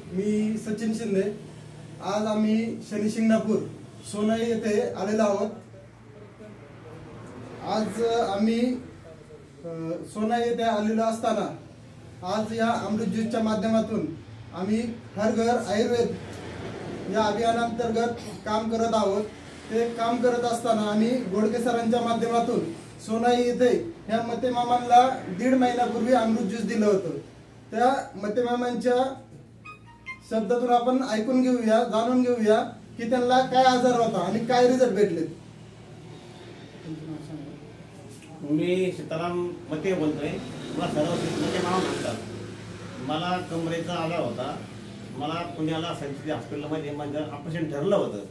मी सचिन शिंदे। आज आम्ही शनी शिंगणापूर सोनाई येथे आलेलो आहोत। आज आम्ही सोनाई येथे आलेलो असताना आज या अमृत ज्यूसच्या माध्यमातून आम्ही हर घर आयुर्वेद या अभियानांतर्गत काम करत आहोत। ते काम करत असताना आम्ही गोडके सरांच्या माध्यमातून सोनाई येथे ह्या मते मामांना 1.5 महिन्यापूर्वी अमृत ज्यूस दिलं होतं। त्या मते मामांच्या शब्दातून आपण ऐकून घेऊया, जाणून घेऊया की त्यांना काय आजार होता आणि काय रिझल्ट भेटले। मी सीताराम मते बोलतोय। मला सर्व मते मामा म्हणतात। मला कमरेचा आजार होता। मला पुण्याला संचित हॉस्पिटलमध्ये माझं ऑपरेशन ठरलं होतं,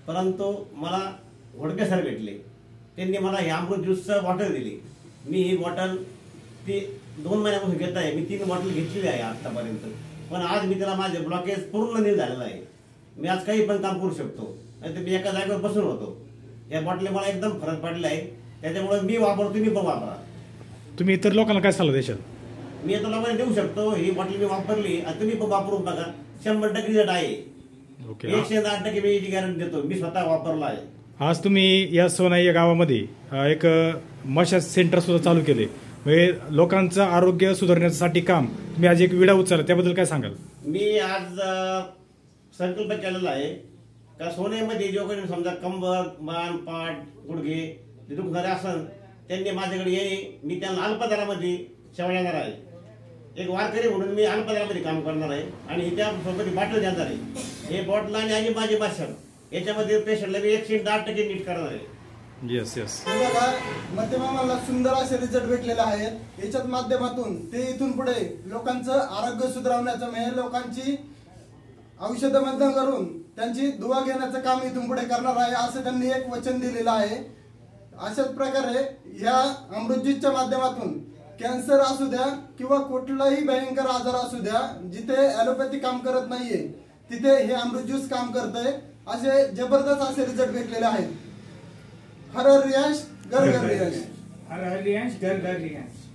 परंतु मला घोडके सर भेटले। त्यांनी मला हे अमृत ज्यूसचं बॉटल दिली। मी ही बॉटल ती 2 महिन्यापासून घेत आहे। मी 3 बॉटल घेतलेली आहे आतापर्यंत, पण आज मी त्याला माझे ब्लॉकेज पूर्ण नील झालेला आहे। मी आज काही पण काम करू शकतो, नाहीतर मी एका जागेवर बसून होतो। या बॉटली मला एकदम फरक पडला आहे, त्याच्यामुळे मी वापरतो, तुम्ही पण वापरा। तुम्ही इतर लोकांना काय सल्ला देशाल? मी आता लोकांना देऊ शकतो, ही बॉटल मी वापरली आणि तुम्ही पण वापरून बघा। 100% रिझल्ट आहे। 108% मी याची गॅरंटी देतो, मी स्वतः वापरला आहे। आज तुम्ही या सोनाई या गावामध्ये एक मशाज सेंटर सुद्धा चालू केले, म्हणजे लोकांचं आरोग्य सुधारण्यासाठी काम तुम्ही आज एक विडा उचलला, त्याबद्दल काय सांगाल? मी आज संकल्प केलेला आहे का सोन्यामध्ये जो काही समजा कंबर, मान, पाठ, गुडघे जे दुखणारे असन त्यांनी माझ्याकडे येणे। मी त्यांना अल्प दरामध्ये सेवा देणार आहे। एक वारकरी म्हणून मी अल्प दरामध्ये काम करणार आहे आणि त्यासोबत बॉटल देणार आहे। हे बॉटल आणि माझी भाषण याच्यामध्ये पेशंटला मी 108% नीट करणार आहे। Yes yes. मते मामाला सुंदर असे रिझल्ट भेटलेले आहेत। याच्यात माध्यमातून ते इथून पुढे लोकांचं आरोग्य सुधारण्याचं, म्हणजे लोकांची औषधं बंद करून त्यांची दुवा घेण्याचं काम इथून पुढे करणार आहे, असं त्यांनी एक वचन दिलेलं आहे। अशाच प्रकारे या अमृत ज्यूसच्या माध्यमातून कॅन्सर असू द्या किंवा कुठलाही भयंकर आजार असू द्या, जिथे ॲलोपॅथी काम करत नाहीये तिथे हे अमृत ज्यूस काम करतंय। असे जबरदस्त असे रिझल्ट भेटलेले आहेत। हर हर रियांश, घर घर रियांश। हर हर रियांश, घर घर रियांश।